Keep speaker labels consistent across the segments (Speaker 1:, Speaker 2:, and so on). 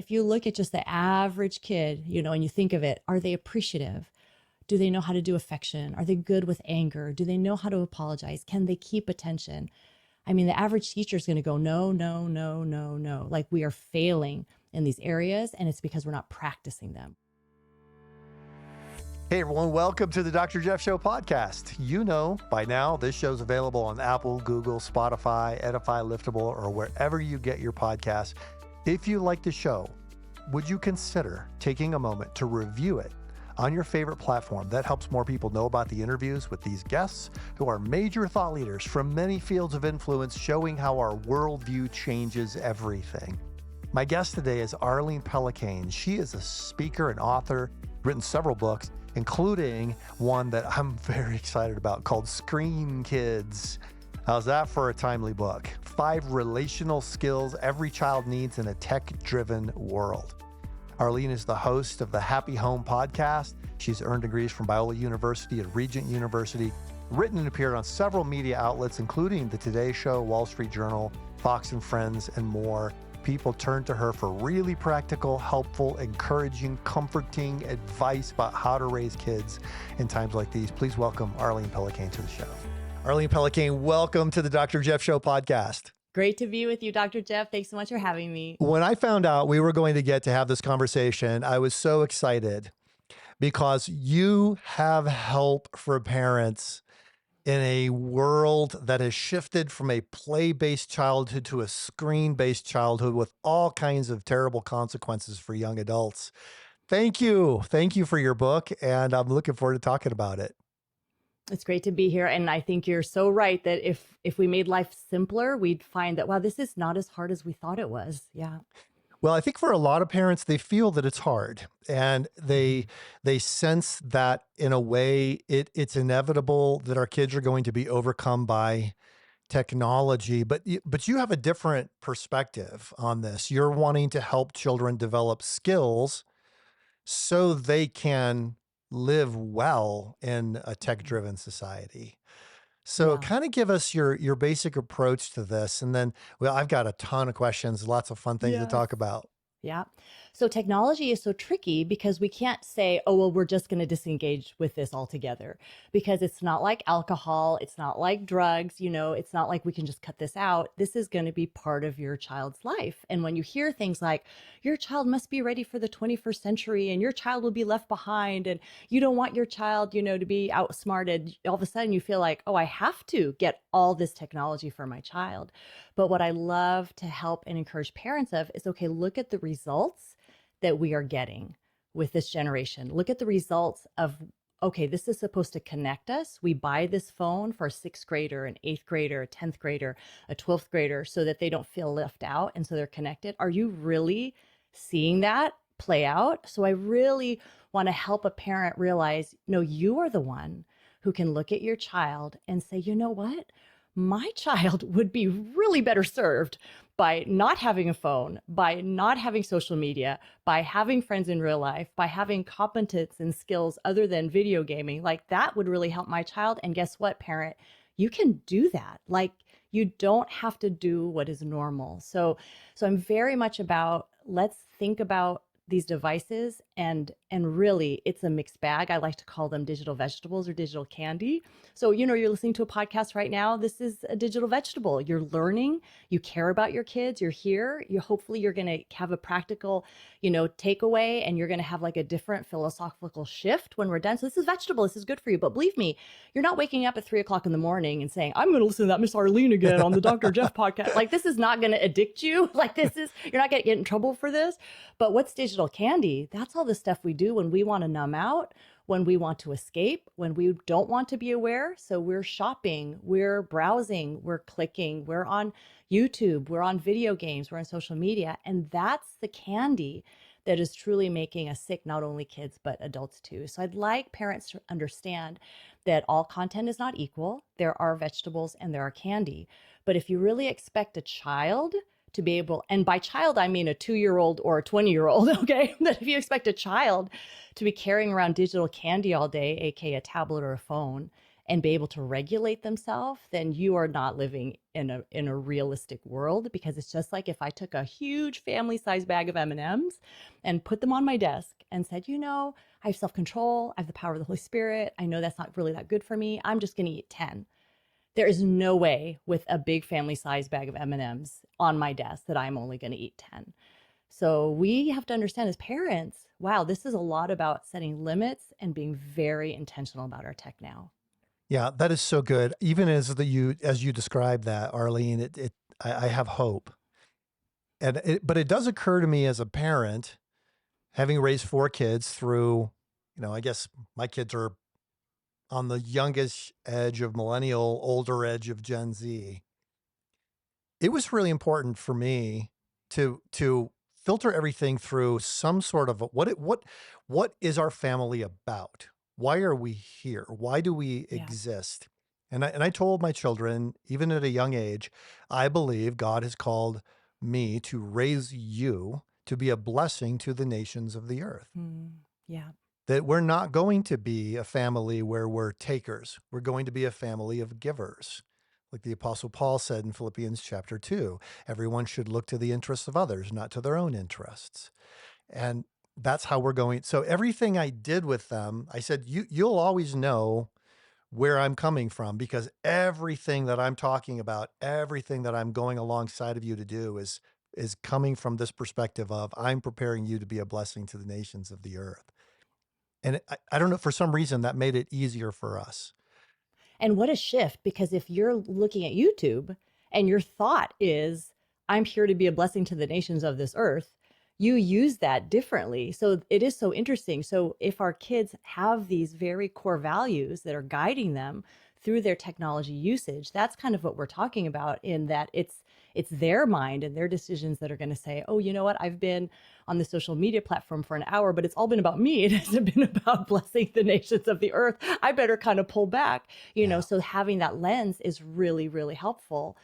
Speaker 1: if you look at just the average kid, and you think of it, are they appreciative? Do they know how to do affection? Are they good with anger? Do they know how to apologize? Can they keep attention? I mean, the average teacher is going to go, no, no, no, no, no. Like we are failing in these areas, and it's because we're not practicing them.
Speaker 2: Hey everyone, welcome to the Dr. Jeff Show podcast. You know by now this show's available on Apple, Google, Spotify, Edify, Liftable, or wherever you get your podcasts. If you like the show, would you consider taking a moment to review it on your favorite platform? That helps more people know about the interviews with these guests who are major thought leaders from many fields of influence, showing how our worldview changes everything. My guest today is Arlene Pellicane. She is a speaker and author, written several books, including one that I'm very excited about called Screen Kids. How's that for a timely book? 5 relational skills every child needs in a tech-driven world. Arlene is the host of the Happy Home podcast. She's earned degrees from Biola University and Regent University, written and appeared on several media outlets, including The Today Show, Wall Street Journal, Fox and Friends, and more. People turn to her for really practical, helpful, encouraging, comforting advice about how to raise kids in times like these. Please welcome Arlene Pellicane to the show. Arlene Pellicane, welcome to the Dr. Jeff Show podcast.
Speaker 1: Great to be with you, Dr. Jeff. Thanks so much for having me.
Speaker 2: When I found out we were going to get to have this conversation, I was so excited because you have help for parents in a world that has shifted from a play-based childhood to a screen-based childhood with all kinds of terrible consequences for young adults. Thank you. Thank you for your book, and I'm looking forward to talking about it.
Speaker 1: It's great to be here. And I think you're so right that if we made life simpler, we'd find that, wow, this is not as hard as we thought it was. Yeah.
Speaker 2: Well, I think for a lot of parents, they feel that it's hard, and they sense that in a way it's inevitable that our kids are going to be overcome by technology. But you have a different perspective on this. You're wanting to help children develop skills so they can live well in a tech-driven society. So kind of give us your basic approach to this. And then, well, I've got a ton of questions, lots of fun things to talk about.
Speaker 1: Yeah. So technology is so tricky because we can't say, oh, well, we're just going to disengage with this altogether, because it's not like alcohol. It's not like drugs. It's not like we can just cut this out. This is going to be part of your child's life. And when you hear things like your child must be ready for the 21st century and your child will be left behind and you don't want your child, to be outsmarted, all of a sudden you feel like, oh, I have to get all this technology for my child. But what I love to help and encourage parents of is, okay, look at the results that we are getting with this generation. Look at the results of, okay, this is supposed to connect us. We buy this phone for a 6th grader, an 8th grader, a 10th grader, a 12th grader, so that they don't feel left out and so they're connected. Are you really seeing that play out? So I really want to help a parent realize, no, you are the one who can look at your child and say, you know what? My child would be really better served by not having a phone, by not having social media, by having friends in real life, by having competence and skills other than video gaming. Like that would really help my child. And guess what, parent? You can do that. Like you don't have to do what is normal. So I'm very much about, let's think about these devices and really it's a mixed bag. I like to call them digital vegetables or digital candy. So, you're listening to a podcast right now. This is a digital vegetable. You're learning, you care about your kids, you're here. Hopefully you're going to have a practical, takeaway, and you're going to have like a different philosophical shift when we're done. So this is vegetable. This is good for you. But believe me, you're not waking up at 3:00 in the morning and saying, I'm going to listen to that Miss Arlene again on the Dr. Jeff podcast. Like this is not going to addict you. Like you're not going to get in trouble for this. But what's digital candy? That's all the stuff we do when we want to numb out, when we want to escape, when we don't want to be aware. So we're shopping, we're browsing, we're clicking, we're on YouTube, we're on video games, we're on social media. And that's the candy that is truly making us sick, not only kids, but adults too. So I'd like parents to understand that all content is not equal. There are vegetables and there are candy. But if you really expect a child to be able, and by child, I mean a 2-year-old or a 20-year-old, okay? That if you expect a child to be carrying around digital candy all day, aka a tablet or a phone, and be able to regulate themselves, then you are not living in a realistic world, because it's just like if I took a huge family size bag of M&Ms and put them on my desk and said, I have self-control, I have the power of the Holy Spirit. I know that's not really that good for me. I'm just going to eat 10. There is no way with a big family size bag of M&Ms on my desk that I'm only going to eat 10. So we have to understand as parents, wow, this is a lot about setting limits and being very intentional about our tech now.
Speaker 2: Yeah, that is so good. Even as you described that, Arlene, I have hope. But it does occur to me as a parent, having raised 4 kids through, I guess my kids are on the youngest edge of millennial, older edge of Gen Z. It was really important for me to filter everything through some sort of what is our family about? Why are we here? Why do we
Speaker 1: Yeah.
Speaker 2: exist? And I told my children, even at a young age, I believe God has called me to raise you to be a blessing to the nations of the earth.
Speaker 1: Yeah.
Speaker 2: That we're not going to be a family where we're takers. We're going to be a family of givers. Like the Apostle Paul said in Philippians chapter 2, everyone should look to the interests of others, not to their own interests. And that's how we're going. So everything I did with them, I said, you'll always know where I'm coming from, because everything that I'm talking about, everything that I'm going alongside of you to do is coming from this perspective of I'm preparing you to be a blessing to the nations of the earth. And I don't know, for some reason that made it easier for us.
Speaker 1: And what a shift, because if you're looking at YouTube and your thought is, I'm here to be a blessing to the nations of this earth, you use that differently. So it is so interesting. So if our kids have these very core values that are guiding them through their technology usage, that's kind of what we're talking about, in that it's their mind and their decisions that are going to say, oh, you know what, I've been on the social media platform for an hour, but it's all been about me. It hasn't been about blessing the nations of the earth. I better kind of pull back,
Speaker 2: Yeah.
Speaker 1: so having that lens is really, really helpful.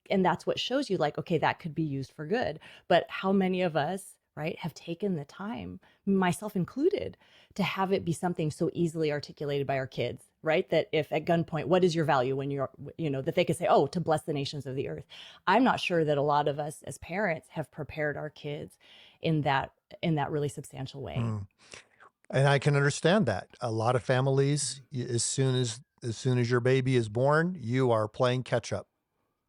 Speaker 1: And that's what shows you, like, okay, that could be used for good. But how many of us, right, have taken the time, myself included, to have it be something so easily articulated by our kids, right? That if at gunpoint, what is your value when you're, that they could say, oh, to bless the nations of the earth. I'm not sure that a lot of us as parents have prepared our kids in that really substantial way.
Speaker 2: Mm. And I can understand that. A lot of families, as soon as your baby is born, you are playing catch up,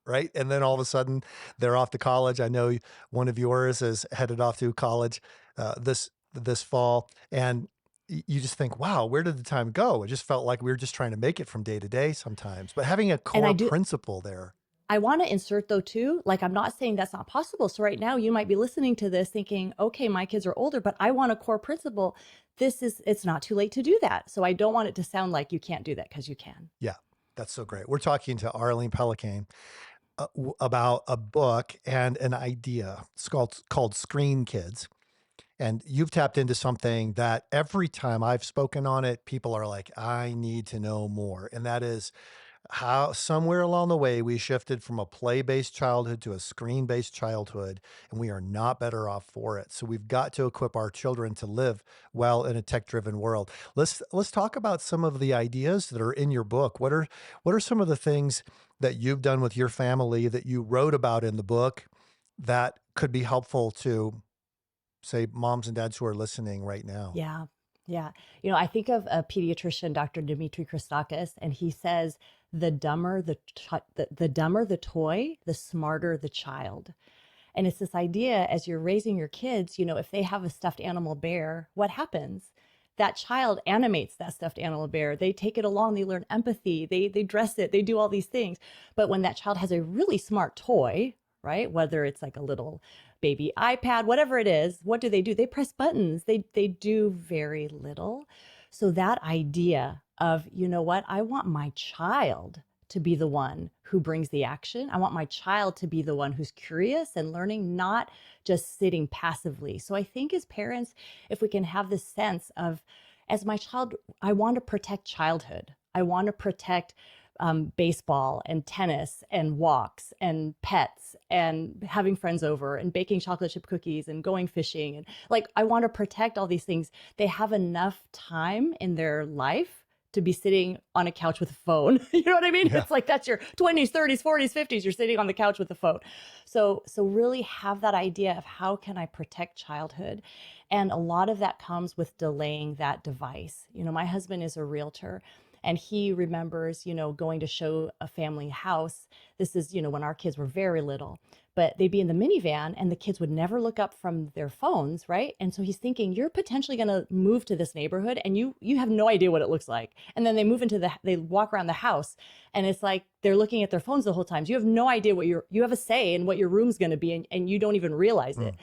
Speaker 2: right? And then all of a sudden they're off to college. I know one of yours is headed off to college this fall, and you just think, wow, where did the time go? It just felt like we were just trying to make it from day to day sometimes. But having a
Speaker 1: And
Speaker 2: core principle there.
Speaker 1: I want to insert though too, like, I'm not saying that's not possible. So right now you might be listening to this thinking, okay, my kids are older, but I want a core principle. It's not too late to do that. So I don't want it to sound like you can't do that, because you can.
Speaker 2: Yeah, that's so great. We're talking to Arlene Pellicane about a book and an idea. It's called Screen Kids. And you've tapped into something that every time I've spoken on it, people are like, I need to know more. And that is how somewhere along the way we shifted from a play-based childhood to a screen-based childhood, and we are not better off for it. So we've got to equip our children to live well in a tech-driven world. Let's talk about some of the ideas that are in your book. What are some of the things that you've done with your family that you wrote about in the book that could be helpful to, say, moms and dads who are listening right now?
Speaker 1: Yeah. Yeah. I think of a pediatrician, Dr. Dimitri Christakis, and he says, the dumber the dumber the toy, the smarter the child. And it's this idea, as you're raising your kids, if they have a stuffed animal bear, what happens? That child animates that stuffed animal bear. They take it along, they learn empathy, they dress it, they do all these things. But when that child has a really smart toy, right? Whether it's like a little baby iPad, whatever it is, what do? They press buttons. They do very little. So that idea of, what? I want my child to be the one who brings the action. I want my child to be the one who's curious and learning, not just sitting passively. So I think as parents, if we can have this sense of, as my child, I want to protect childhood. I want to protect baseball and tennis and walks and pets and having friends over and baking chocolate chip cookies and going fishing. And like, I want to protect all these things. They have enough time in their life to be sitting on a couch with a phone. You know what I mean?
Speaker 2: Yeah.
Speaker 1: It's like that's your 20s, 30s, 40s, 50s. You're sitting on the couch with a phone. So really have that idea of how can I protect childhood? And a lot of that comes with delaying that device. My husband is a realtor, and he remembers, going to show a family house. This is, when our kids were very little, but they'd be in the minivan and the kids would never look up from their phones, right? And so he's thinking, you're potentially going to move to this neighborhood and you have no idea what it looks like. And then they walk around the house and it's like they're looking at their phones the whole time. So you have no idea you have a say in what your room's going to be, and you don't even realize it.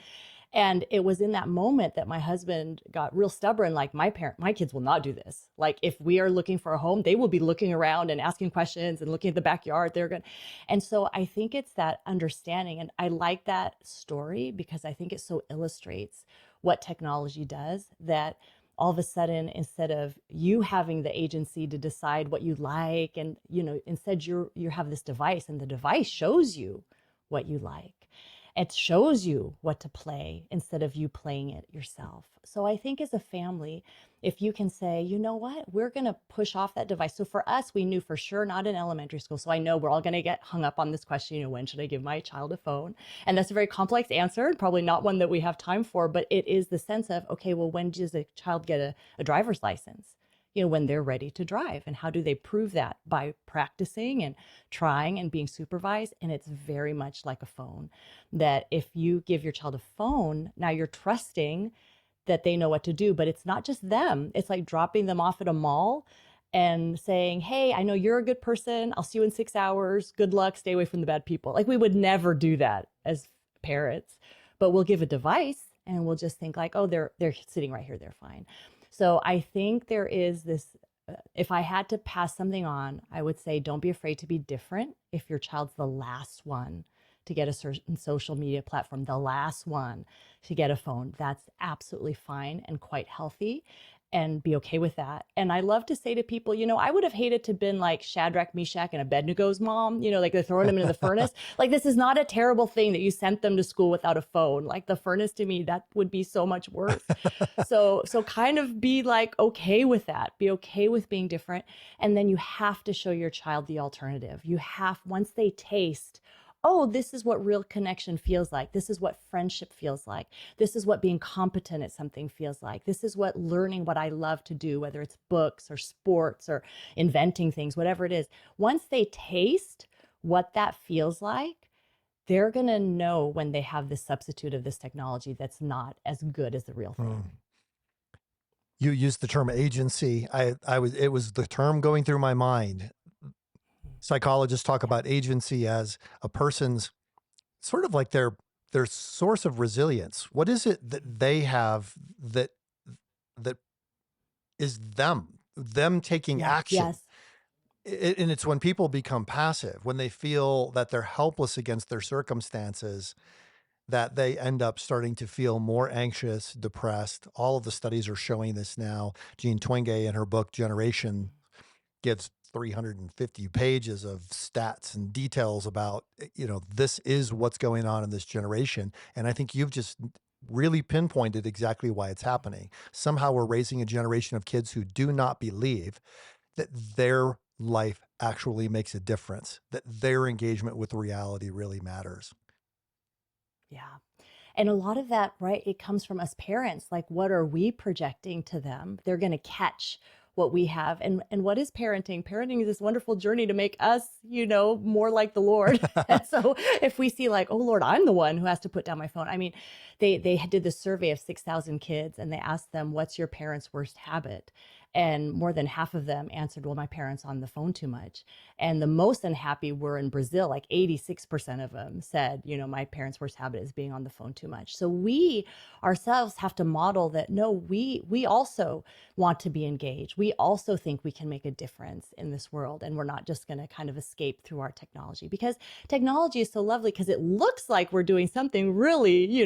Speaker 1: And it was in that moment that my husband got real stubborn. Like, my kids will not do this. Like, if we are looking for a home, they will be looking around and asking questions and looking at the backyard. And so I think it's that understanding. And I like that story because I think it so illustrates what technology does, that all of a sudden, instead of you having the agency to decide what you like, and, instead you have this device, and the device shows you what you like. It shows you what to play instead of you playing it yourself. So I think as a family, if you can say, you know what, we're going to push off that device. So for us, we knew for sure not in elementary school. So I know we're all going to get hung up on this question, when should I give my child a phone? And that's a very complex answer, probably not one that we have time for, but it is the sense of, okay, well, when does a child get a driver's license? When they're ready to drive. And how do they prove that? By practicing and trying and being supervised. And it's very much like a phone, that if you give your child a phone, now you're trusting that they know what to do, but it's not just them. It's like dropping them off at a mall and saying, hey, I know you're a good person. I'll see you in 6 hours. Good luck. Stay away from the bad people. Like, we would never do that as parents, but we'll give a device and we'll just think like, oh, they're sitting right here. They're fine. So I think there is this, if I had to pass something on, I would say, don't be afraid to be different. If your child's the last one to get a certain social media platform, the last one to get a phone, that's absolutely fine and quite healthy, and be okay with that. And I love to say to people, I would have hated to have been like Shadrach, Meshach, and Abednego's mom, like they're throwing them into the furnace. Like, this is not a terrible thing that you sent them to school without a phone. Like, the furnace, to me, that would be so much worse. So kind of be like, okay with that, be okay with being different. And then you have to show your child the alternative. Once they taste, oh, this is what real connection feels like. This is what friendship feels like. This is what being competent at something feels like. This is what learning what I love to do, whether it's books or sports or inventing things, whatever it is. Once they taste what that feels like, they're going to know when they have this substitute of this technology that's not as good as the real thing.
Speaker 2: You used the term agency. It was the term going through my mind. Psychologists talk about agency as a person's sort of like their source of resilience. What is it that they have that is them taking action?
Speaker 1: Yes.
Speaker 2: And it's when people become passive, when they feel that they're helpless against their circumstances, that they end up starting to feel more anxious, depressed. All of the studies are showing this now. Jean Twenge, in her book Generation, gives 350 pages of stats and details about, this is what's going on in this generation. And I think you've just really pinpointed exactly why it's happening. Somehow we're raising a generation of kids who do not believe that their life actually makes a difference, that their engagement with reality really matters.
Speaker 1: Yeah. And a lot of that, right, it comes from us parents. Like, what are we projecting to them? They're going to catch what we have. And what is parenting? Parenting is this wonderful journey to make us, more like the Lord. And so if we see like, oh Lord, I'm the one who has to put down my phone. I mean, they did this survey of 6,000 kids and they asked them, what's your parents' worst habit? And more than half of them answered, well, my parents on the phone too much. And the most unhappy were in Brazil. Like 86% of them said, my parents' worst habit is being on the phone too much. So we ourselves have to model that, no, we also want to be engaged. We also think we can make a difference in this world. And we're not just going to kind of escape through our technology, because technology is so lovely because it looks like we're doing something really,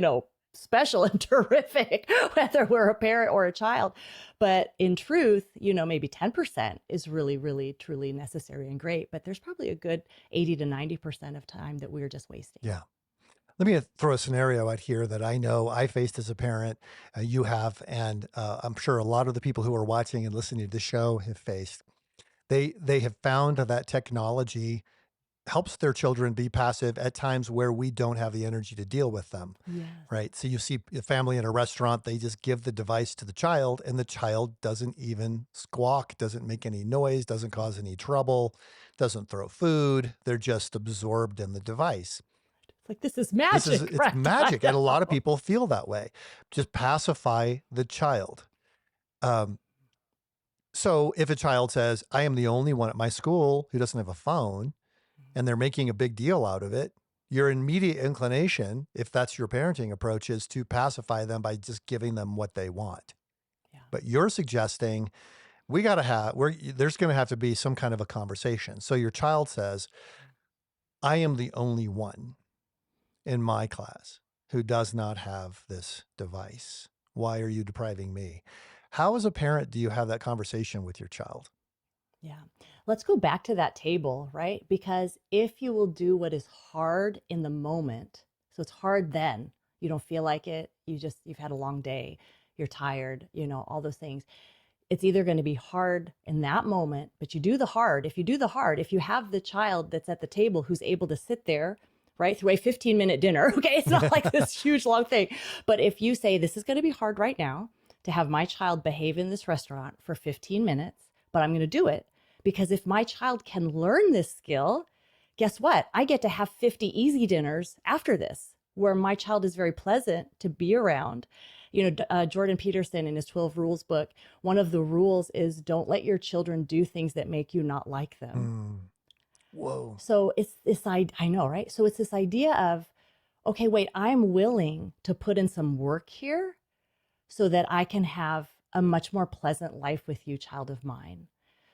Speaker 1: special and terrific, whether we're a parent or a child. But in truth, maybe 10% is really, really, truly necessary and great. But there's probably a good 80 to 90% of time that we're just wasting.
Speaker 2: Yeah. Let me throw a scenario out here that I know I faced as a parent, you have, and I'm sure a lot of the people who are watching and listening to the show have faced. They have found that technology helps their children be passive at times where we don't have the energy to deal with them,
Speaker 1: Yes.
Speaker 2: right? So you see a family in a restaurant, they just give the device to the child and the child doesn't even squawk, doesn't make any noise, doesn't cause any trouble, doesn't throw food. They're just absorbed in the device.
Speaker 1: It's like, this is magic,
Speaker 2: It's
Speaker 1: right? I
Speaker 2: magic. And a lot of
Speaker 1: know.
Speaker 2: people feel that way. Just pacify the child. Um, so if a child says, I am the only one at my school who doesn't have a phone, and they're making a big deal out of it, your immediate inclination, if that's your parenting approach, is to pacify them by just giving them what they want.
Speaker 1: Yeah.
Speaker 2: But you're suggesting there's going to have to be some kind of a conversation. So your child says, I am the only one in my class who does not have this device. Why are you depriving me? How, as a parent, do you have that conversation with your child?
Speaker 1: Yeah. Let's go back to that table, right? Because if you will do what is hard in the moment, so it's hard then, you don't feel like it, you've had a long day, you're tired, all those things. It's either going to be hard in that moment, but you do the hard. If you have the child that's at the table who's able to sit there, right, through a 15-minute dinner, okay, it's not like this huge long thing. But if you say, this is going to be hard right now to have my child behave in this restaurant for 15 minutes, but I'm going to do it because if my child can learn this skill, guess what? I get to have 50 easy dinners after this where my child is very pleasant to be around. Jordan Peterson in his 12 Rules book, one of the rules is don't let your children do things that make you not like them.
Speaker 2: Whoa.
Speaker 1: So it's this, I know, right? So it's this idea of, okay, wait, I'm willing to put in some work here so that I can have a much more pleasant life with you, child of mine.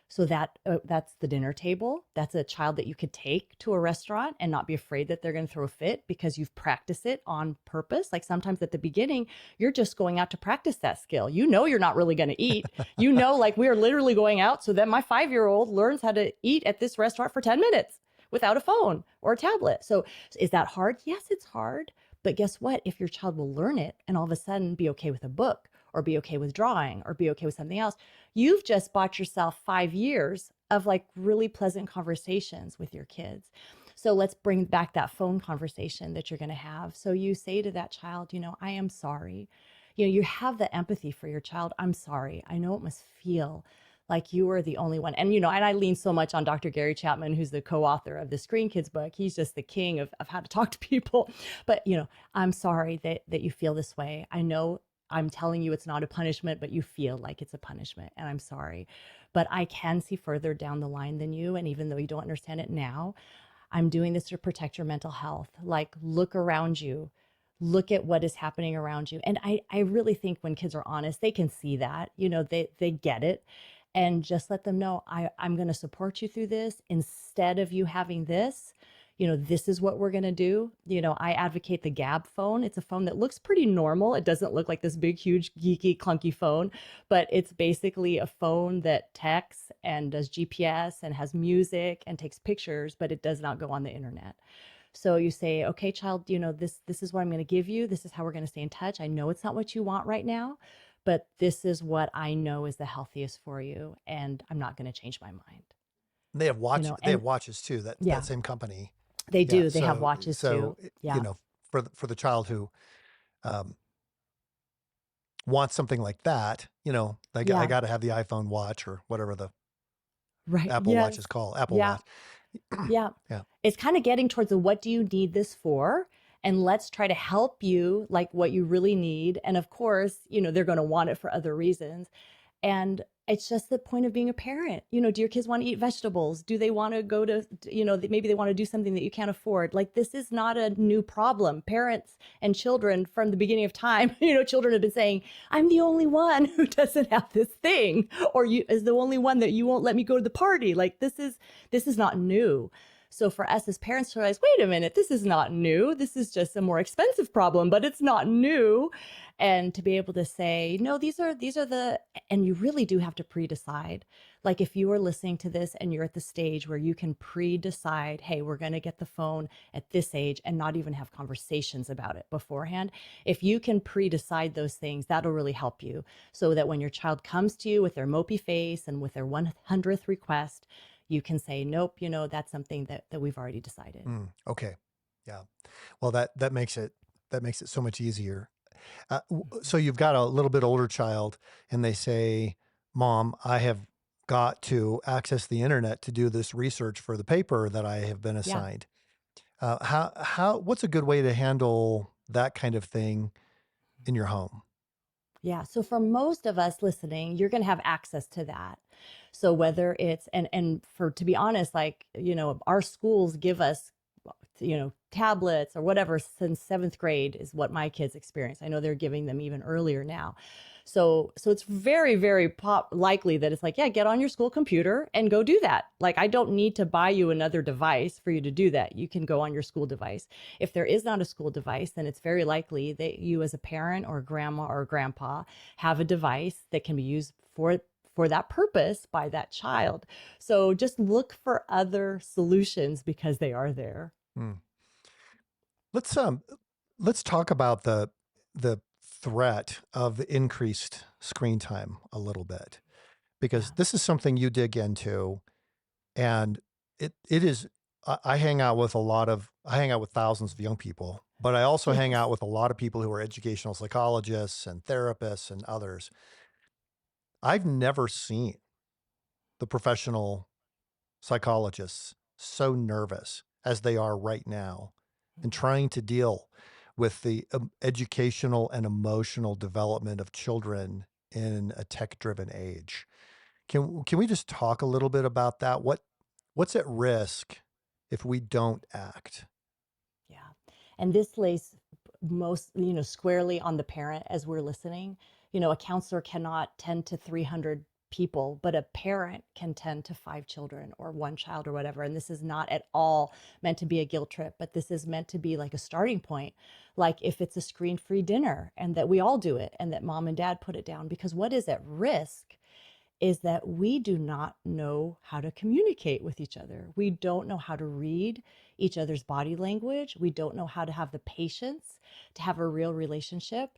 Speaker 1: So that's the dinner table. That's a child that you could take to a restaurant and not be afraid that they're going to throw a fit because you've practiced it on purpose. Like sometimes at the beginning, you're just going out to practice that skill. You're not really going to eat. Like we are literally going out so that my 5-year-old learns how to eat at this restaurant for 10 minutes without a phone or a tablet. So is that hard? Yes, it's hard. But guess what? If your child will learn it and all of a sudden be okay with a book or be okay with drawing or be okay with something else, you've just bought yourself 5 years of like really pleasant conversations with your kids. So let's bring back that phone conversation that you're going to have. So you say to that child, I am sorry. You have the empathy for your child. I'm sorry. I know it must feel like you are the only one. And, and I lean so much on Dr. Gary Chapman, who's the co-author of the Screen Kids book. He's just the king of how to talk to people. But, I'm sorry that you feel this way. I know I'm telling you it's not a punishment, but you feel like it's a punishment, and I'm sorry. But I can see further down the line than you, and even though you don't understand it now, I'm doing this to protect your mental health. Like, look around you. Look at what is happening around you. And I really think when kids are honest, they can see that, they get it. And just let them know, I'm going to support you through this. Instead of you having this, this is what we're going to do. I advocate the Gab phone. It's a phone that looks pretty normal. It doesn't look like this big, huge, geeky, clunky phone, but it's basically a phone that texts and does GPS and has music and takes pictures, but it does not go on the internet. So you say, okay, child, this is what I'm going to give you. This is how we're going to stay in touch. I know it's not what you want right now, but this is what I know is the healthiest for you. And I'm not going to change my mind.
Speaker 2: They have watches too, that same company.
Speaker 1: They do. They have watches too. Yeah.
Speaker 2: For the child who wants something like that, I got to have the iPhone watch or whatever the Apple Watch is called. Apple Watch.
Speaker 1: Yeah. It's kind of getting towards the what do you need this for? And let's try to help you like what you really need. And of course, they're going to want it for other reasons. And it's just the point of being a parent. Do your kids want to eat vegetables? Do they want to go to, maybe they want to do something that you can't afford? Like, this is not a new problem. Parents and children from the beginning of time, children have been saying, I'm the only one who doesn't have this thing, or you is the only one that you won't let me go to the party. Like, this is not new. So for us as parents to realize, wait a minute, this is not new. This is just a more expensive problem, but it's not new. And to be able to say, no, these are the, and you really do have to pre-decide. Like if you are listening to this and you're at the stage where you can pre-decide, hey, we're going to get the phone at this age and not even have conversations about it beforehand. If you can pre-decide those things, that'll really help you, so that when your child comes to you with their mopey face and with their 100th request, you can say, nope, that's something that we've already decided.
Speaker 2: Okay. Yeah. Well, that makes it so much easier. So you've got a little bit older child and they say, Mom, I have got to access the internet to do this research for the paper that I have been
Speaker 1: Yeah.
Speaker 2: assigned. What's a good way to handle that kind of thing in your home?
Speaker 1: Yeah. So for most of us listening, you're going to have access to that. So whether it's, and for, to be honest, like, our schools give us, tablets or whatever since 7th grade is what my kids experience. I know they're giving them even earlier now. So it's very, very likely that it's like, yeah, get on your school computer and go do that. Like, I don't need to buy you another device for you to do that. You can go on your school device. If there is not a school device, then it's very likely that you as a parent or grandma or grandpa have a device that can be used for that purpose by that child. So just look for other solutions because they are there.
Speaker 2: Hmm. Let's talk about the threat of the increased screen time a little bit, because
Speaker 1: Yeah.
Speaker 2: this is something you dig into, and it is. I hang out with thousands of young people, but I also hang
Speaker 1: Yes.
Speaker 2: out with a lot of people who are educational psychologists and therapists and others. I've never seen the professional psychologists so nervous as they are right now and trying to deal with the educational and emotional development of children in a tech-driven age. Can we just talk a little bit about that? What's at risk if we don't act?
Speaker 1: Yeah. And this lays most, squarely on the parent as we're listening. A counselor cannot tend to 300 people, but a parent can tend to 5 children or 1 child or whatever. And this is not at all meant to be a guilt trip, but this is meant to be like a starting point. Like if it's a screen-free dinner and that we all do it and that mom and dad put it down, because what is at risk is that we do not know how to communicate with each other. We don't know how to read each other's body language. We don't know how to have the patience to have a real relationship.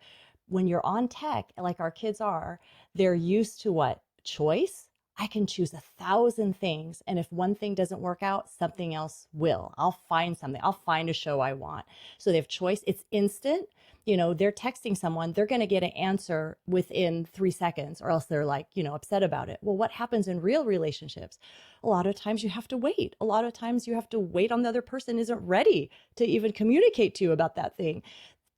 Speaker 1: When you're on tech, like our kids are, they're used to what? Choice. I can choose 1,000 things. And if one thing doesn't work out, something else will. I'll find something. I'll find a show I want. So they have choice. It's instant. They're texting someone, they're going to get an answer within 3 seconds, or else they're like, upset about it. Well, what happens in real relationships? A lot of times you have to wait. A lot of times you have to wait on the other person isn't ready to even communicate to you about that thing.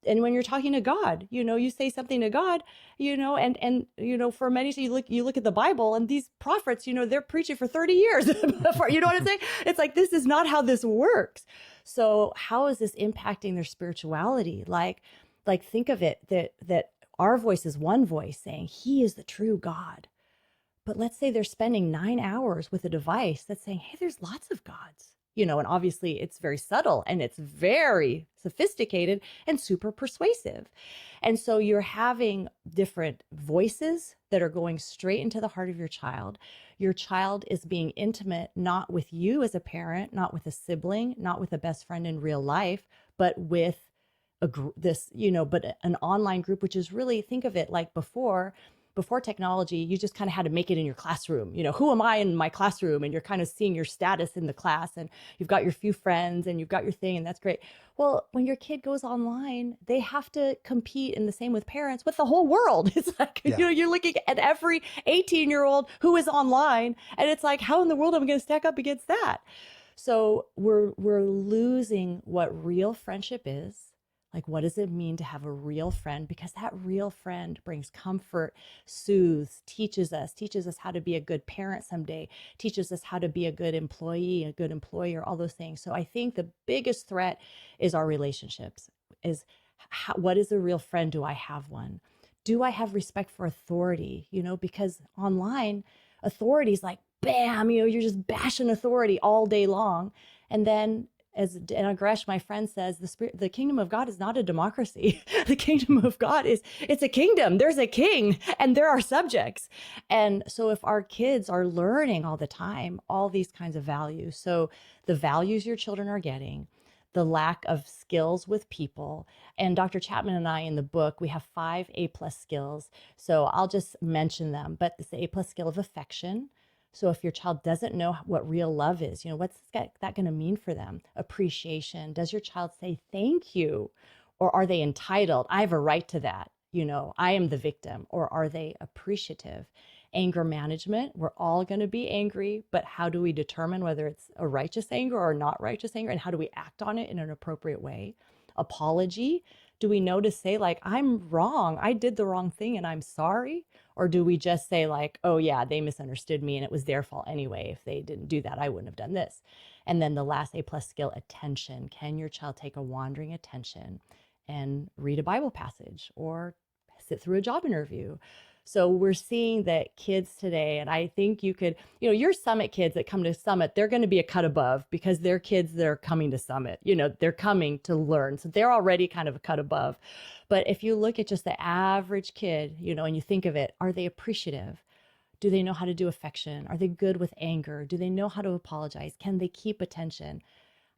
Speaker 1: And when you're talking to God, you say something to God, and for many, so you look at the Bible and these prophets, they're preaching for 30 years before, you know what I'm saying? It's like, this is not how this works. So how is this impacting their spirituality? Like think of it that our voice is one voice saying he is the true God. But let's say they're spending 9 hours with a device that's saying, hey, there's lots of gods. And obviously it's very subtle and it's very sophisticated and super persuasive. And so you're having different voices that are going straight into the heart of your child. Your child is being intimate, not with you as a parent, not with a sibling, not with a best friend in real life, but with an online group, which is really, think of it like before technology, you just kind of had to make it in your classroom. Who am I in my classroom? And you're kind of seeing your status in the class and you've got your few friends and you've got your thing, and that's great. Well, when your kid goes online, they have to compete, in the same with parents, with the whole world. It's like,
Speaker 2: Yeah.
Speaker 1: you're looking at every 18-year-old who is online, and it's like, how in the world am I going to stack up against that? So we're losing what real friendship is. Like, what does it mean to have a real friend? Because that real friend brings comfort, soothes, teaches us how to be a good parent someday, teaches us how to be a good employee, a good employer, all those things. So I think the biggest threat is our relationships, what is a real friend? Do I have one? Do I have respect for authority? Because online, authority is like, bam, you're just bashing authority all day long. And then, as Gresh, my friend, says, the kingdom of God is not a democracy. The kingdom of God it's a kingdom. There's a king and there are subjects. And so if our kids are learning all the time, all these kinds of values, so the values your children are getting, the lack of skills with people. And Dr. Chapman and I in the book, we have 5 A+ skills. So I'll just mention them, but it's the A+ skill of affection. So if your child doesn't know what real love is, what's that going to mean for them? Appreciation. Does your child say thank you? Or are they entitled? I have a right to that. I am the victim. Or are they appreciative? Anger management. We're all going to be angry, but how do we determine whether it's a righteous anger or not righteous anger? And how do we act on it in an appropriate way? Apology. Do we know to say, like, I'm wrong, I did the wrong thing and I'm sorry? Or do we just say, like, oh yeah, they misunderstood me and it was their fault anyway. If they didn't do that, I wouldn't have done this. And then the last A+ skill, attention. Can your child take a wandering attention and read a Bible passage or sit through a job interview? So we're seeing that kids today, and I think you could, your Summit kids that come to Summit, they're going to be a cut above because they're kids that are coming to Summit. They're coming to learn. So they're already kind of a cut above. But if you look at just the average kid, and you think of it, are they appreciative? Do they know how to do affection? Are they good with anger? Do they know how to apologize? Can they keep attention?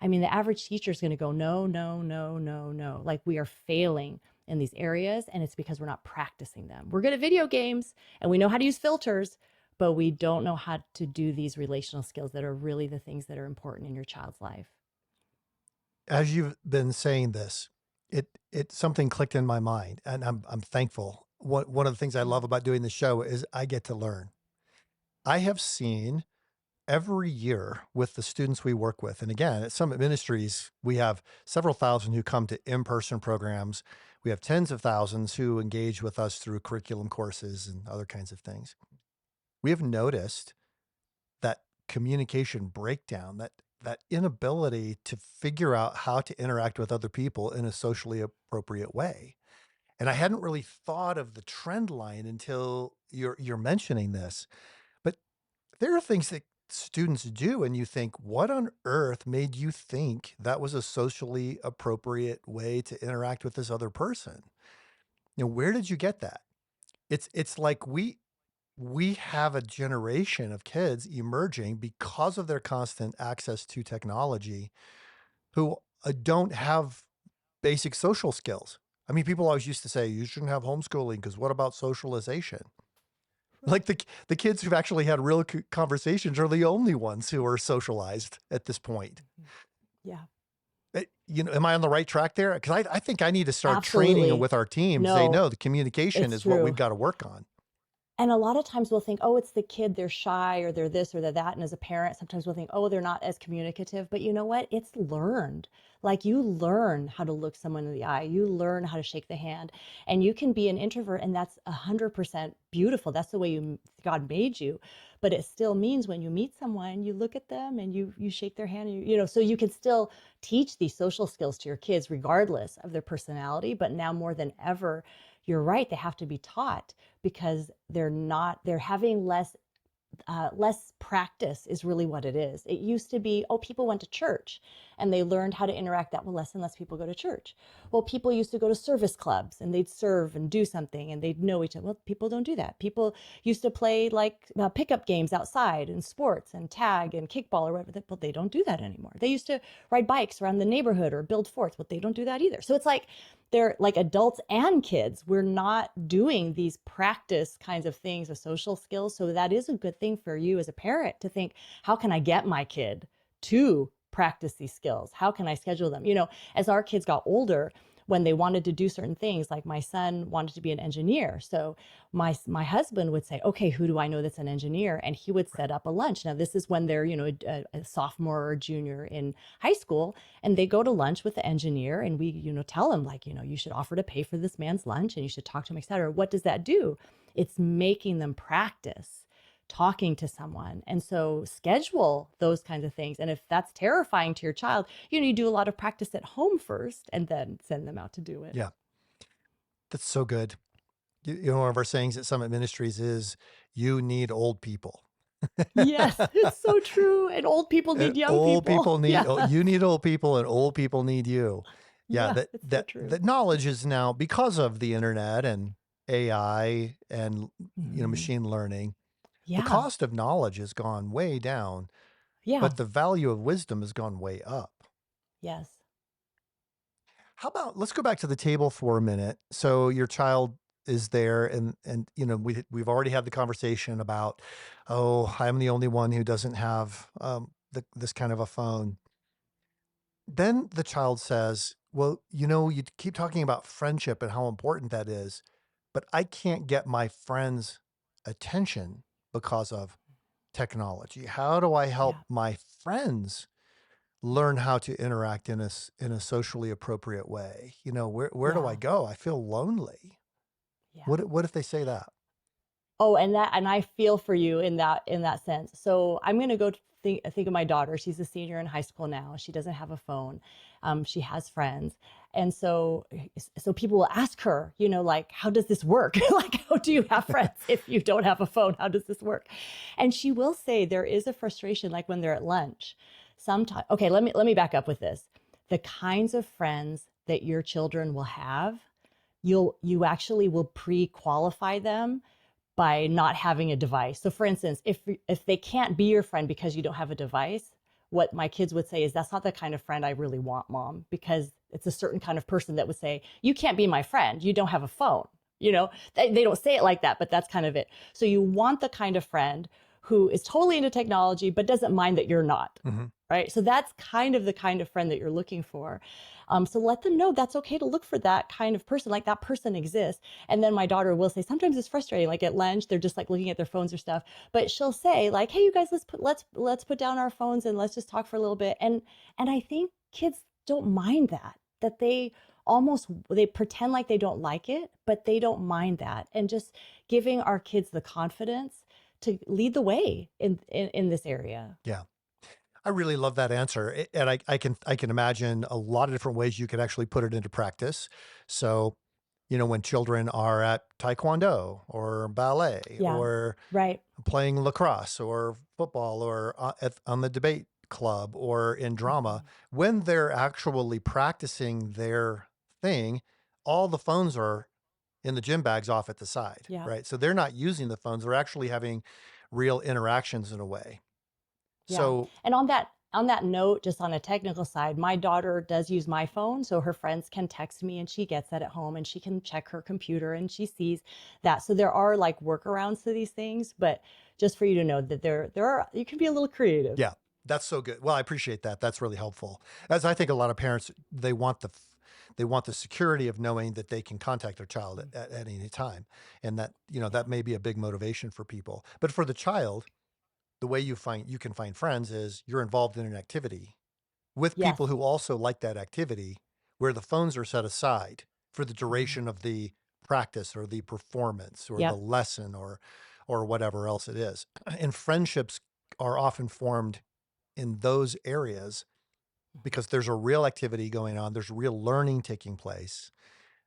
Speaker 1: I mean, the average teacher is going to go, no, no, no, no, no. Like, we are failing in these areas, and it's because we're not practicing them. We're good at video games and we know how to use filters, but we don't know how to do these relational skills that are really the things that are important in your child's life.
Speaker 2: As you've been saying this, it something clicked in my mind, and I'm thankful. One of the things I love about doing the show is I get to learn. I have seen every year with the students we work with, and again, at Summit Ministries, we have several thousand who come to in-person programs. We have tens of thousands who engage with us through curriculum courses and other kinds of things. We have noticed that communication breakdown, that inability to figure out how to interact with other people in a socially appropriate way. And I hadn't really thought of the trend line until you're mentioning this. But there are things that students do, and you think, what on earth made you think that was a socially appropriate way to interact with this other person? Where did you get that? It's like we have a generation of kids emerging because of their constant access to technology who don't have basic social skills. I mean, people always used to say, you shouldn't have homeschooling because what about socialization? Like the kids who've actually had real conversations are the only ones who are socialized at this point.
Speaker 1: Yeah.
Speaker 2: Am I on the right track there? Because I think I need to start
Speaker 1: Absolutely.
Speaker 2: training with our team to say, no, the communication is what we've got to work on.
Speaker 1: And a lot of times we'll think, oh, it's the kid, they're shy or they're this or they're that. And as a parent, sometimes we'll think, oh, they're not as communicative. But you know what? It's learned. Like, you learn how to look someone in the eye. You learn how to shake the hand. And you can be an introvert, and that's 100% beautiful. That's the way God made you. But it still means when you meet someone, you look at them and you shake their hand. And so you can still teach these social skills to your kids regardless of their personality. But now more than ever, you're right, they have to be taught because they're having less practice is really what it is. It used to be, oh, people went to church and they learned how to interact that. Well, less and less people go to church. Well, people used to go to service clubs and they'd serve and do something and they'd know each other. Well, people don't do that. People used to play like pickup games outside and sports and tag and kickball or whatever. Well, they don't do that anymore. They used to ride bikes around the neighborhood or build forts. Well, they don't do that either. So it's like, they're like adults and kids. We're not doing these practice kinds of things of social skills. So that is a good thing for you as a parent to think, how can I get my kid to practice these skills? How can I schedule them? As our kids got older, when they wanted to do certain things, like my son wanted to be an engineer. So my husband would say, okay, who do I know that's an engineer? And he would set up a lunch. Now, this is when they're, a sophomore or junior in high school, and they go to lunch with the engineer, and we, tell them, like, you should offer to pay for this man's lunch and you should talk to him, et cetera. What does that do? It's making them practice talking to someone. And so schedule those kinds of things. And if that's terrifying to your child, you do a lot of practice at home first and then send them out to do it.
Speaker 2: Yeah. That's so good. One of our sayings at Summit Ministries is, you need old people.
Speaker 1: Yes, it's so true. And old people
Speaker 2: And
Speaker 1: need young
Speaker 2: old
Speaker 1: people.
Speaker 2: people need,
Speaker 1: Yes.
Speaker 2: oh, you need old people and old people need you. Yeah,
Speaker 1: Yeah, it's so true.
Speaker 2: that knowledge is now, because of the internet and AI and,
Speaker 1: Mhm.
Speaker 2: machine learning, the
Speaker 1: Yeah.
Speaker 2: cost of knowledge has gone way down,
Speaker 1: Yeah.
Speaker 2: but the value of wisdom has gone way up.
Speaker 1: Yes.
Speaker 2: How about, let's go back to the table for a minute. So your child is there, and we've already had the conversation about, oh, I'm the only one who doesn't have this kind of a phone. Then the child says, well, you keep talking about friendship and how important that is, but I can't get my friends' attention because of technology. How do I help
Speaker 1: Yeah.
Speaker 2: my friends learn how to interact in a socially appropriate way? Where do I
Speaker 1: Yeah.
Speaker 2: go? I feel lonely.
Speaker 1: Yeah.
Speaker 2: What if they say that?
Speaker 1: Oh, and I feel for you in that sense. So I'm gonna go think of my daughter. She's a senior in high school now. She doesn't have a phone. She has friends, and so people will ask her, like, how does this work? Like, how do you have friends if you don't have a phone? How does this work? And she will say there is a frustration, like when they're at lunch. Sometimes, okay, let me back up with this. The kinds of friends that your children will have, you actually will pre-qualify them by not having a device. So for instance, if they can't be your friend because you don't have a device, what my kids would say is that's not the kind of friend I really want, mom, because it's a certain kind of person that would say, you can't be my friend, you don't have a phone. They don't say it like that, but that's kind of it. So you want the kind of friend who is totally into technology but doesn't mind that you're not.
Speaker 2: Hmm.
Speaker 1: Right. So that's kind of the kind of friend that you're looking for. So let them know that's okay to look for that kind of person, like that person exists. And then my daughter will say, sometimes it's frustrating, like at lunch, they're just like looking at their phones or stuff. But she'll say, like, hey, you guys, let's put down our phones and let's just talk for a little bit. And I think kids don't mind that they pretend like they don't like it, but they don't mind that. And just giving our kids the confidence to lead the way in this area.
Speaker 2: Yeah. I really love that answer. And I can imagine a lot of different ways you could actually put it into practice. So, when children are at taekwondo or ballet
Speaker 1: Yeah.
Speaker 2: or
Speaker 1: Right.
Speaker 2: playing lacrosse or football or on the debate club or in drama,
Speaker 1: Mhm.
Speaker 2: when they're actually practicing their thing, all the phones are in the gym bags off at the side,
Speaker 1: Yeah.
Speaker 2: right? So they're not using the phones. They're actually having real interactions in a way.
Speaker 1: Yeah.
Speaker 2: So,
Speaker 1: And on that note, just on a technical side, my daughter does use my phone, so her friends can text me and she gets that at home and she can check her computer and she sees that. So there are like workarounds to these things, but just for you to know that there are you can be a little creative.
Speaker 2: yeah, that's so good. Well, I appreciate that. That's really helpful. As I think a lot of parents, they want the security of knowing that they can contact their child at any time, and that
Speaker 1: Yeah.
Speaker 2: that may be a big motivation for people. But for the child, the way you can find friends is you're involved in an activity with
Speaker 1: Yes.
Speaker 2: people who also like that activity, where the phones are set aside for the
Speaker 1: Mhm.
Speaker 2: duration of the practice or the performance or the
Speaker 1: Yep.
Speaker 2: lesson or whatever else it is. And friendships are often formed in those areas
Speaker 1: Mhm.
Speaker 2: because there's a real activity going on, there's real learning taking place.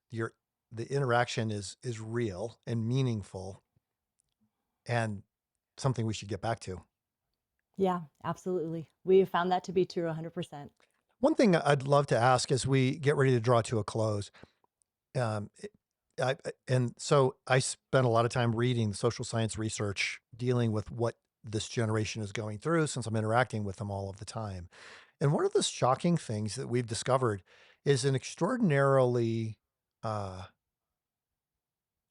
Speaker 2: Your the interaction is real and meaningful and something we should get back to.
Speaker 1: Yeah, absolutely. We have found that to be true 100%.
Speaker 2: One thing I'd love to ask as we get ready to draw to a close, um, and so I spent a lot of time reading social science research dealing with what this generation is going through since I'm interacting with them all of the time. And one of the shocking things that we've discovered is an extraordinarily uh,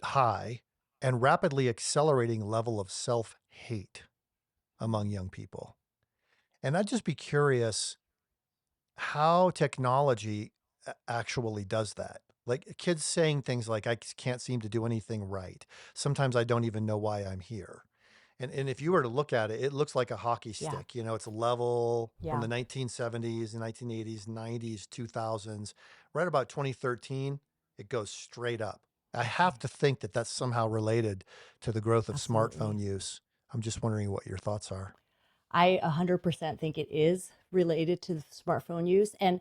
Speaker 2: high and rapidly accelerating level of self hate among young people. And I'd just be curious how technology actually does that. Like kids saying things like, I can't seem to do anything right. Sometimes I don't even know why I'm here. And if you were to look at it, it looks like a hockey
Speaker 1: Yeah.
Speaker 2: stick. It's a level from
Speaker 1: Yeah.
Speaker 2: the 1970s, the 1980s, 90s, 2000s. Right about 2013, it goes straight up. I have
Speaker 1: Mhm.
Speaker 2: to think that that's somehow related to the growth of
Speaker 1: Absolutely.
Speaker 2: smartphone use. I'm just wondering what your thoughts are.
Speaker 1: I 100% think it is related to the smartphone use. And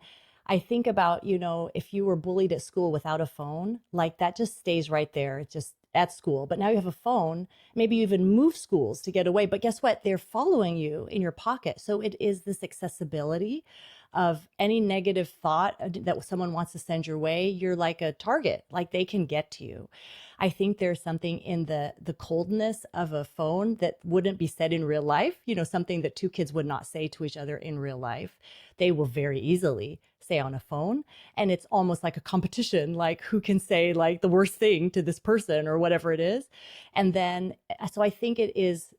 Speaker 1: I think about, if you were bullied at school without a phone, like that just stays right there. It's just at school. But now you have a phone. Maybe you even move schools to get away. But guess what? They're following you in your pocket. So it is this accessibility of any negative thought that someone wants to send your way. You're like a target, like they can get to you. I think there's something in the coldness of a phone that wouldn't be said in real life, something that two kids would not say to each other in real life. They will very easily say on a phone. And it's almost like a competition, like who can say like the worst thing to this person or whatever it is. And then, so I think it's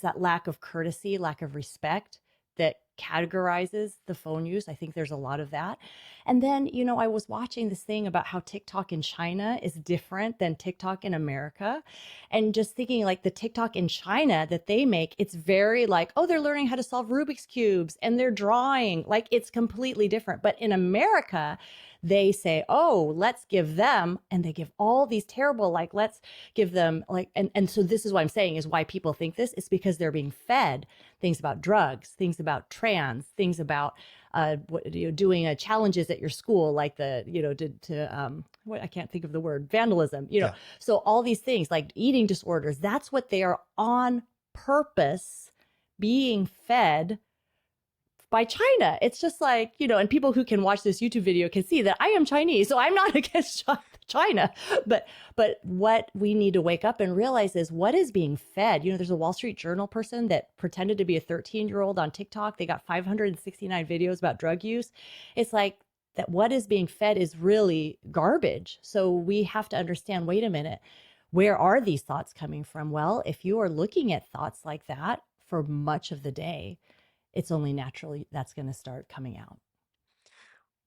Speaker 1: that lack of courtesy, lack of respect that categorizes the phone use. I think there's a lot of that. And then, I was watching this thing about how TikTok in China is different than TikTok in America. And just thinking like the TikTok in China that they make, it's very like, oh, they're learning how to solve Rubik's Cubes and they're drawing. Like it's completely different. But in America, they say, oh, let's give them, and they give all these terrible, like, let's give them like, and so this is what I'm saying is why people think this. It's because they're being fed things about drugs, things about trans, things about doing challenges at your school, like what I can't think of the word, vandalism,
Speaker 2: Yeah.
Speaker 1: So all these things like eating disorders, that's what they are on purpose being fed by China. It's just like, and people who can watch this YouTube video can see that I am Chinese. So I'm not against China, but what we need to wake up and realize is what is being fed. There's a Wall Street Journal person that pretended to be a 13-year-old on TikTok. They got 569 videos about drug use. It's like that what is being fed is really garbage. So we have to understand, wait a minute, where are these thoughts coming from? Well, if you are looking at thoughts like that for much of the day, it's only naturally that's going to start coming out.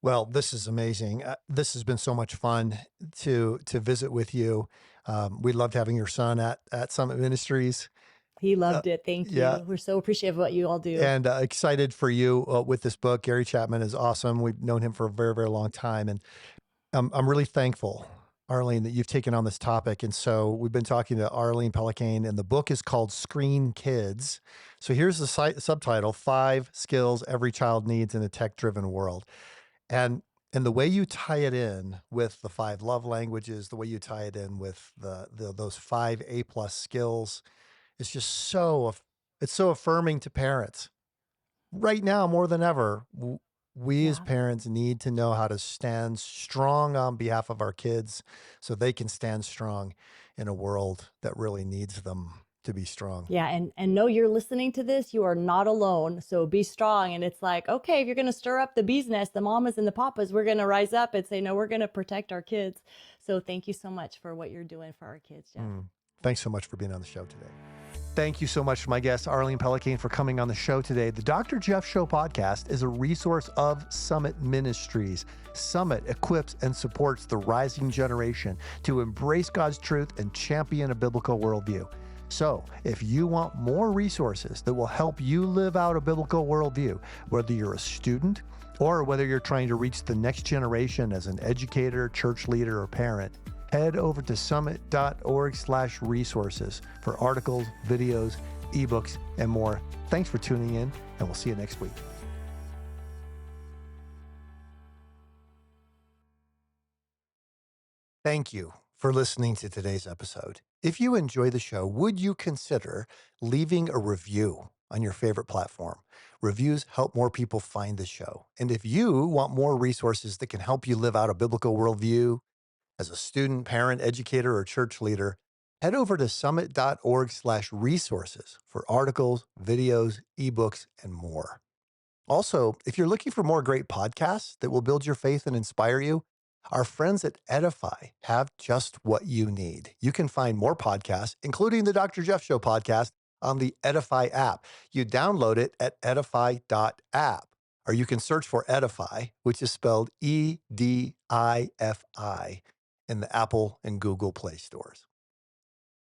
Speaker 2: Well, this is amazing. This has been so much fun to visit with you. We loved having your son at Summit Ministries.
Speaker 1: He
Speaker 2: Uh,
Speaker 1: loved it. Thank
Speaker 2: yeah,
Speaker 1: you. We're so appreciative of what you all do.
Speaker 2: and excited for you with this book. Gary Chapman is awesome. We've known him for a very, very long time, and I'm really thankful, Arlene, that you've taken on this topic. And so we've been talking to Arlene Pellicane, and the book is called Screen Kids. So here's the subtitle: 5 Skills Every Child Needs in a Tech-Driven World. And the way you tie it in with the 5 love languages, the way you tie it in with those 5 A+ skills, is just it's so affirming to parents. Right now, more than ever, we as
Speaker 1: Yeah.
Speaker 2: parents need to know how to stand strong on behalf of our kids so they can stand strong in a world that really needs them to be strong.
Speaker 1: Yeah. And know you're listening to this. You are not alone. So be strong. And it's like, okay, if you're going to stir up the bee's nest, the mamas and the papas, we're going to rise up and say, no, we're going to protect our kids. So thank you so much for what you're doing for our kids, Jeff.
Speaker 2: Thanks so much for being on the show today. Thank you so much to my guest, Arlene Pellicane, for coming on the show today. The Dr. Jeff Show podcast is a resource of Summit Ministries. Summit equips and supports the rising generation to embrace God's truth and champion a biblical worldview. So, if you want more resources that will help you live out a biblical worldview, whether you're a student or whether you're trying to reach the next generation as an educator, church leader, or parent, head over to summit.org/resources for articles, videos, ebooks, and more. Thanks for tuning in, and we'll see you next week. Thank you for listening to today's episode. If you enjoy the show, would you consider leaving a review on your favorite platform? Reviews help more people find the show. And if you want more resources that can help you live out a biblical worldview as a student, parent, educator, or church leader, head over to summit.org/resources for articles, videos, ebooks, and more. Also, if you're looking for more great podcasts that will build your faith and inspire you, our friends at Edify have just what you need. You can find more podcasts, including the Dr. Jeff Show podcast, on the Edify app. You download it at edify.app, or you can search for Edify, which is spelled EDIFI, in the Apple and Google Play stores.